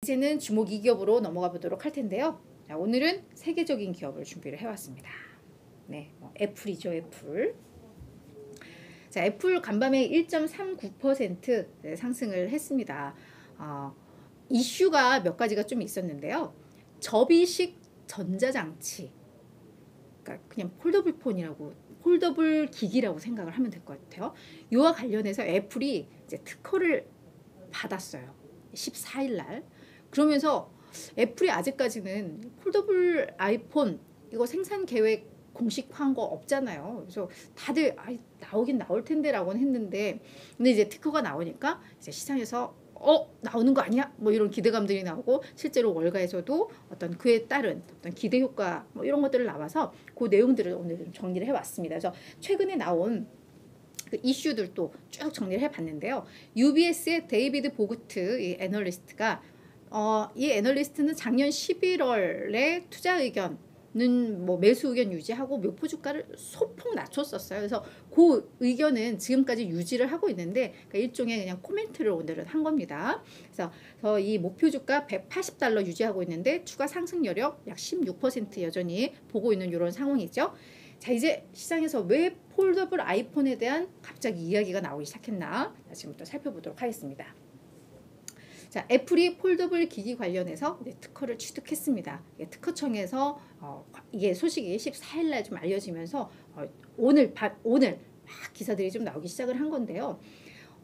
이제는 주목 2기업으로 넘어가 보도록 할 텐데요. 자, 오늘은 세계적인 기업을 준비를 해왔습니다. 네, 애플이죠, 애플. 자, 애플 간밤에 1.39% 상승을 했습니다. 이슈가 몇 가지가 좀 있었는데요. 접이식 전자장치, 그러니까 그냥 폴더블 폰이라고, 폴더블 기기라고 생각을 하면 될 것 같아요. 이와 관련해서 애플이 이제 특허를 받았어요. 14일 날. 그러면서 애플이 아직까지는 폴더블 아이폰 이거 생산 계획 공식화한 거 없잖아요. 그래서 다들 나오긴 나올 텐데 라고는 했는데, 근데 이제 특허가 나오니까 이제 시장에서 나오는 거 아니야? 뭐 이런 기대감들이 나오고, 실제로 월가에서도 어떤 그에 따른 어떤 기대 효과 뭐 이런 것들을 나와서 그 내용들을 오늘 좀 정리를 해왔습니다. 그래서 최근에 나온 그 이슈들도 쭉 정리를 해봤는데요. UBS의 데이비드 보그트 이 애널리스트가 이 애널리스트는 작년 11월에 투자 의견은 뭐 매수 의견 유지하고 목표 주가를 소폭 낮췄었어요. 그래서 그 의견은 지금까지 유지를 하고 있는데, 그러니까 일종의 그냥 코멘트를 오늘은 한 겁니다. 그래서 이 목표 주가 $180 유지하고 있는데 추가 상승 여력 약 16% 여전히 보고 있는 이런 상황이죠. 자, 이제 시장에서 왜 폴더블 아이폰에 대한 갑자기 이야기가 나오기 시작했나? 지금부터 살펴보도록 하겠습니다. 자, 애플이 폴더블 기기 관련해서 특허를 취득했습니다. 특허청에서 이게 소식이 14일 날 좀 알려지면서 오늘 막 기사들이 좀 나오기 시작을 한 건데요.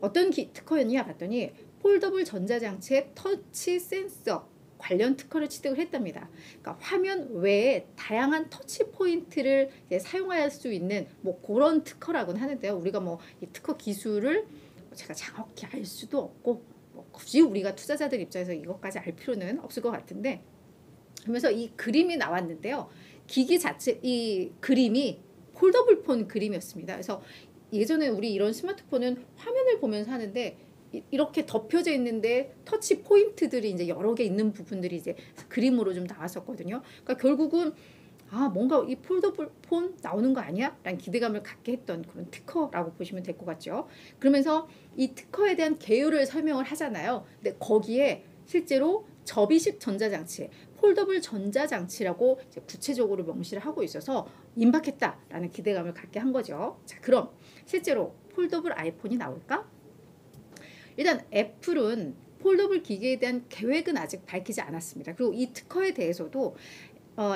어떤 특허였냐 봤더니 폴더블 전자장치의 터치 센서 관련 특허를 취득을 했답니다. 그러니까 화면 외에 다양한 터치 포인트를 사용할 수 있는 뭐 그런 특허라고는 하는데요. 우리가 뭐 이 특허 기술을 제가 정확히 알 수도 없고, 뭐 굳이 우리가 투자자들 입장에서 이것까지 알 필요는 없을 것 같은데, 그러면서 이 그림이 나왔는데요. 기기 자체 이 그림이 폴더블 폰 그림이었습니다. 그래서 예전에 우리 이런 스마트폰은 화면을 보면서 하는데 이렇게 덮여져 있는데 터치 포인트들이 이제 여러 개 있는 부분들이 이제 그림으로 좀 나왔었거든요. 그러니까 결국은 뭔가 이 폴더블 폰 나오는 거 아니야? 라는 기대감을 갖게 했던 그런 특허라고 보시면 될 것 같죠. 그러면서 이 특허에 대한 개요를 설명을 하잖아요. 근데 거기에 실제로 접이식 전자장치, 폴더블 전자장치라고 이제 구체적으로 명시를 하고 있어서 임박했다라는 기대감을 갖게 한 거죠. 자, 그럼 실제로 폴더블 아이폰이 나올까? 일단 애플은 폴더블 기기에 대한 계획은 아직 밝히지 않았습니다. 그리고 이 특허에 대해서도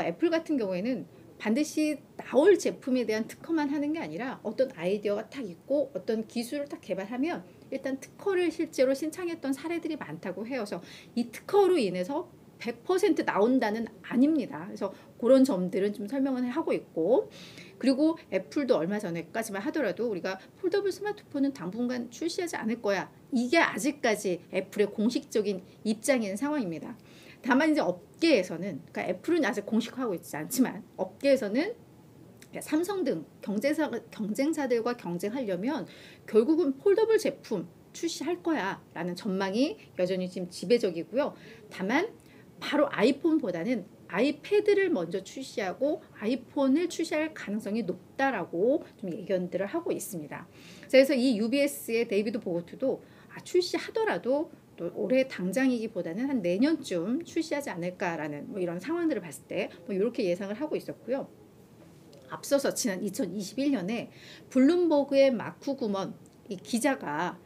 애플 같은 경우에는 반드시 나올 제품에 대한 특허만 하는 게 아니라 어떤 아이디어가 딱 있고 어떤 기술을 딱 개발하면 일단 특허를 실제로 신청했던 사례들이 많다고 해요. 그래서 이 특허로 인해서 100% 나온다는 아닙니다. 그래서 그런 점들은 좀 설명을 하고 있고, 그리고 애플도 얼마 전에까지만 하더라도 우리가 폴더블 스마트폰은 당분간 출시하지 않을 거야, 이게 아직까지 애플의 공식적인 입장인 상황입니다. 다만 이제 업계에서는, 그러니까 애플은 아직 공식화하고 있지 않지만 업계에서는 삼성 등 경쟁사들과 경쟁하려면 결국은 폴더블 제품 출시할 거야 라는 전망이 여전히 지금 지배적이고요. 다만 바로 아이폰보다는 아이패드를 먼저 출시하고 아이폰을 출시할 가능성이 높다라고 좀 예견들을 하고 있습니다. 그래서 이 UBS의 데이비드 보고트도 출시하더라도 또 올해 당장이기보다는 한 내년쯤 출시하지 않을까라는 뭐 이런 상황들을 봤을 때 뭐 이렇게 예상을 하고 있었고요. 앞서서 지난 2021년에 블룸버그의 마크 구먼 이 기자가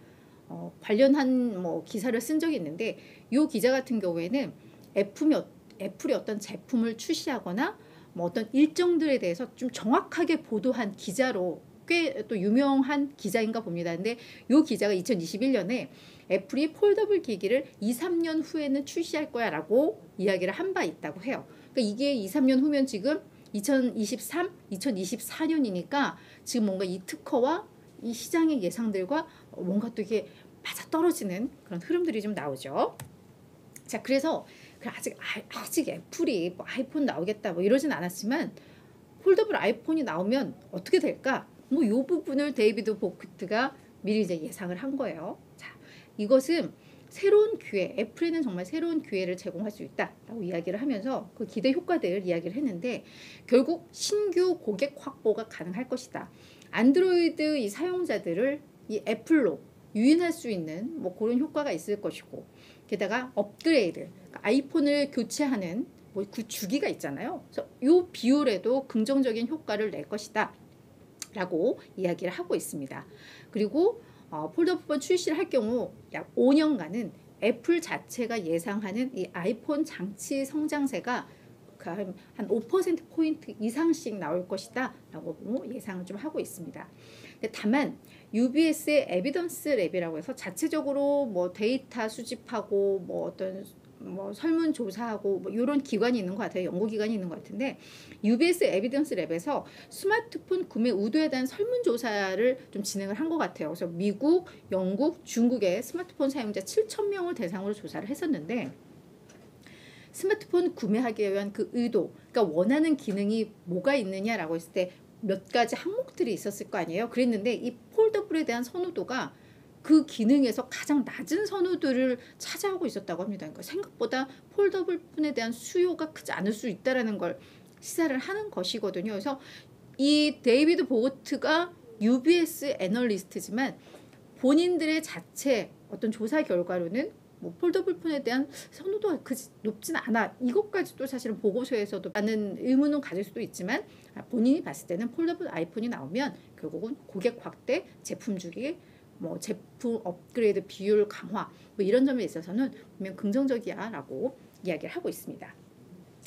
관련한 뭐 기사를 쓴 적이 있는데, 이 기자 같은 경우에는 애플이 어떤 제품을 출시하거나 뭐 어떤 일정들에 대해서 좀 정확하게 보도한 기자로 꽤 또 유명한 기자인가 봅니다. 근데 이 기자가 2021년에 애플이 폴더블 기기를 2-3년 후에는 출시할 거야 라고 이야기를 한 바 있다고 해요. 그러니까 이게 2-3년 후면 지금 2023, 2024년이니까 지금 뭔가 이 특허와 이 시장의 예상들과 뭔가 또 이게 맞아떨어지는 그런 흐름들이 좀 나오죠. 자, 그래서 아직 애플이 뭐 아이폰 나오겠다 뭐 이러진 않았지만 폴더블 아이폰이 나오면 어떻게 될까? 뭐 이 부분을 데이비드 보크트가 미리 이제 예상을 한 거예요. 자, 이것은 새로운 기회, 애플에는 정말 새로운 기회를 제공할 수 있다라고 이야기를 하면서 그 기대 효과들을 이야기를 했는데, 결국 신규 고객 확보가 가능할 것이다. 안드로이드 이 사용자들을 이 애플로 유인할 수 있는 뭐 그런 효과가 있을 것이고, 게다가 업그레이드, 아이폰을 교체하는 뭐 그 주기가 있잖아요. 그래서 이 비율에도 긍정적인 효과를 낼 것이다 라고 이야기를 하고 있습니다. 그리고 폴더블폰 출시를 할 경우 약 5년간은 애플 자체가 예상하는 이 아이폰 장치 성장세가 한 5%포인트 이상씩 나올 것이다 라고 예상을 좀 하고 있습니다. 다만 UBS의 에비던스 랩이라고 해서 자체적으로 뭐 데이터 수집하고 뭐 어떤 뭐 설문조사하고 뭐 이런 기관이 있는 것 같아요. 연구기관이 있는 것 같은데 UBS 에비던스 랩에서 스마트폰 구매 의도에 대한 설문조사를 좀 진행을 한 것 같아요. 그래서 미국, 영국, 중국의 스마트폰 사용자 7,000명을 대상으로 조사를 했었는데 스마트폰 구매하기 위한 그 의도, 그러니까 원하는 기능이 뭐가 있느냐라고 했을 때 몇 가지 항목들이 있었을 거 아니에요. 그랬는데 이 폴더블에 대한 선호도가 그 기능에서 가장 낮은 선호도를 차지하고 있었다고 합니다. 그러니까 생각보다 폴더블 폰에 대한 수요가 크지 않을 수 있다는 걸 시사를 하는 것이거든요. 그래서 이 데이비드 보거트가 UBS 애널리스트지만 본인들의 자체 어떤 조사 결과로는 뭐 폴더블 폰에 대한 선호도가 높진 않아. 이것까지도 사실은 보고서에서도 많은 의문은 가질 수도 있지만 본인이 봤을 때는 폴더블 아이폰이 나오면 결국은 고객 확대, 제품 주기, 뭐 제품 업그레이드 비율 강화 뭐 이런 점에 있어서는 분명 긍정적이야라고 이야기를 하고 있습니다.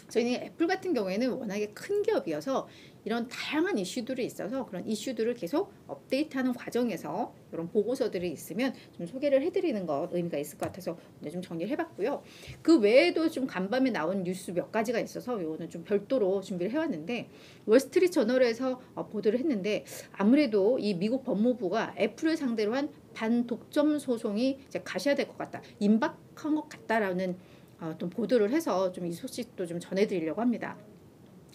저희는 애플 같은 경우에는 워낙에 큰 기업이어서 이런 다양한 이슈들이 있어서 그런 이슈들을 계속 업데이트하는 과정에서 이런 보고서들이 있으면 좀 소개를 해드리는 것 의미가 있을 것 같아서 오늘 좀 정리를 해봤고요. 그 외에도 좀 간밤에 나온 뉴스 몇 가지가 있어서 이거는 좀 별도로 준비를 해왔는데 월스트리트 저널에서 보도를 했는데 아무래도 이 미국 법무부가 애플을 상대로 한 반독점 소송이 이제 가셔야 될 것 같다, 임박한 것 같다라는 또 보도를 해서 좀 이 소식도 좀 전해드리려고 합니다.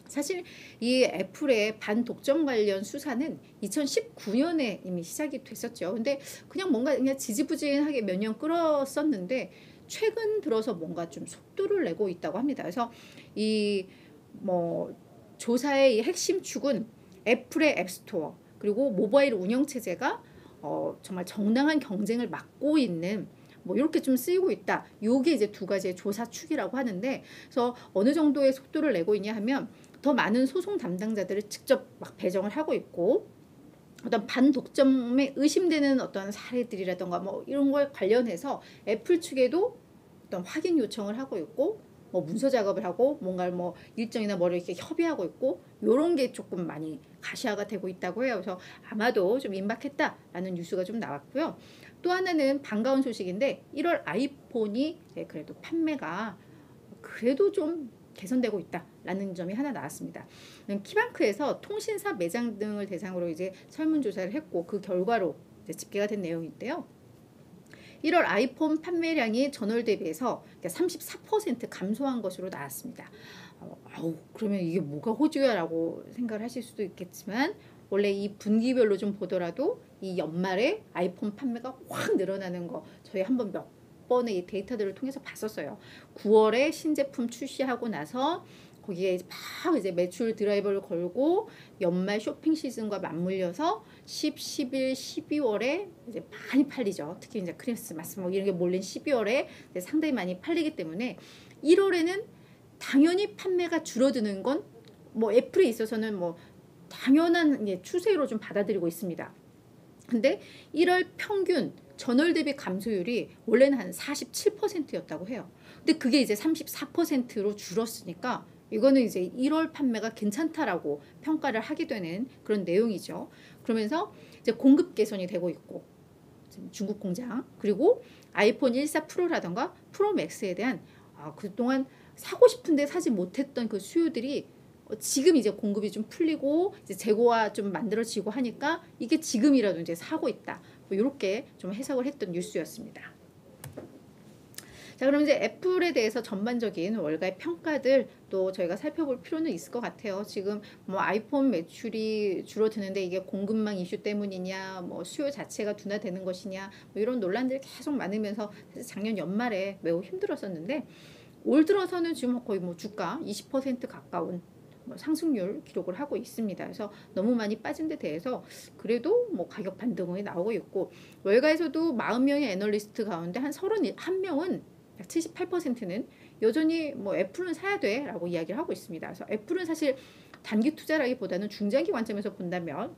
사실 이 애플의 반독점 관련 수사는 2019년에 이미 시작이 됐었죠. 근데 그냥 뭔가 그냥 지지부진하게 몇 년 끌었었는데 최근 들어서 뭔가 좀 속도를 내고 있다고 합니다. 그래서 이 뭐 조사의 이 핵심 축은 애플의 앱스토어 그리고 모바일 운영 체제가 정말 정당한 경쟁을 막고 있는 뭐 이렇게 좀 쓰이고 있다. 요게 이제 두 가지의 조사 축이라고 하는데, 그래서 어느 정도의 속도를 내고 있냐 하면 더 많은 소송 담당자들을 직접 막 배정을 하고 있고 어떤 반독점에 의심되는 어떤 사례들이라던가 뭐 이런 걸 관련해서 애플 측에도 어떤 확인 요청을 하고 있고 뭐 문서 작업을 하고 뭔가 뭐 일정이나 뭐를 이렇게 협의하고 있고 요런 게 조금 많이 가시화가 되고 있다고 해요. 그래서 아마도 좀 임박했다라는 뉴스가 좀 나왔고요. 또 하나는 반가운 소식인데 1월 아이폰이 그래도 판매가 그래도 좀 개선되고 있다라는 점이 하나 나왔습니다. 키방크에서 통신사 매장 등을 대상으로 이제 설문조사를 했고 그 결과로 이제 집계가 된 내용인데요. 1월 아이폰 판매량이 전월 대비해서 34% 감소한 것으로 나왔습니다. 그러면 이게 뭐가 호주야라고 생각을 하실 수도 있겠지만 원래 이 분기별로 좀 보더라도 이 연말에 아이폰 판매가 확 늘어나는 거 저희 한번 몇 번의 이 데이터들을 통해서 봤었어요. 9월에 신제품 출시하고 나서 거기에 막 이제 매출 드라이버를 걸고 연말 쇼핑 시즌과 맞물려서 10, 11, 12월에 이제 많이 팔리죠. 특히 이제 크리스마스 뭐 이런 게 몰린 12월에 상당히 많이 팔리기 때문에 1월에는 당연히 판매가 줄어드는 건 뭐 애플에 있어서는 뭐 당연한 추세로 좀 받아들이고 있습니다. 근데 1월 평균 전월 대비 감소율이 원래는 한 47%였다고 해요. 근데 그게 이제 34%로 줄었으니까 이거는 이제 1월 판매가 괜찮다라고 평가를 하게 되는 그런 내용이죠. 그러면서 이제 공급 개선이 되고 있고 중국 공장 그리고 아이폰 14 프로라던가 프로 맥스에 대한 그동안 사고 싶은데 사지 못했던 그 수요들이 지금 이제 공급이 좀 풀리고 이제 재고가 좀 만들어지고 하니까 이게 지금이라도 이제 사고 있다. 뭐 이렇게 좀 해석을 했던 뉴스였습니다. 자, 그럼 이제 애플에 대해서 전반적인 월가의 평가들 또 저희가 살펴볼 필요는 있을 것 같아요. 지금 뭐 아이폰 매출이 줄어드는데 이게 공급망 이슈 때문이냐, 뭐 수요 자체가 둔화되는 것이냐, 뭐 이런 논란들이 계속 많으면서 작년 연말에 매우 힘들었었는데 올 들어서는 지금 거의 뭐 주가 20% 가까운 상승률 기록을 하고 있습니다. 그래서 너무 많이 빠진 데 대해서 그래도 뭐 가격 반등이 나오고 있고 월가에서도 40명의 애널리스트 가운데 한 31명은 약 78%는 여전히 뭐 애플은 사야 돼라고 이야기를 하고 있습니다. 그래서 애플은 사실 단기 투자라기보다는 중장기 관점에서 본다면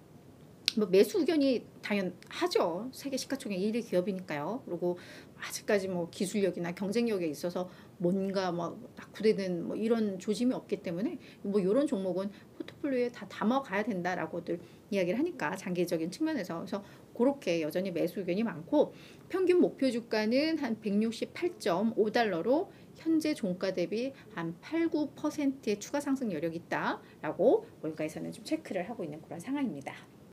뭐 매수 의견이 당연하죠. 세계 시가총액 1위 기업이니까요. 그리고 아직까지 뭐 기술력이나 경쟁력에 있어서 뭔가 막 낙후되는 뭐 이런 조짐이 없기 때문에 뭐 이런 종목은 포트폴리오에 다 담아가야 된다라고들 이야기를 하니까 장기적인 측면에서 그래서 그렇게 여전히 매수 의견이 많고 평균 목표 주가는 한 168.5달러로 현재 종가 대비 한 8, 9%의 추가 상승 여력이 있다라고 월가에서는 좀 체크를 하고 있는 그런 상황입니다.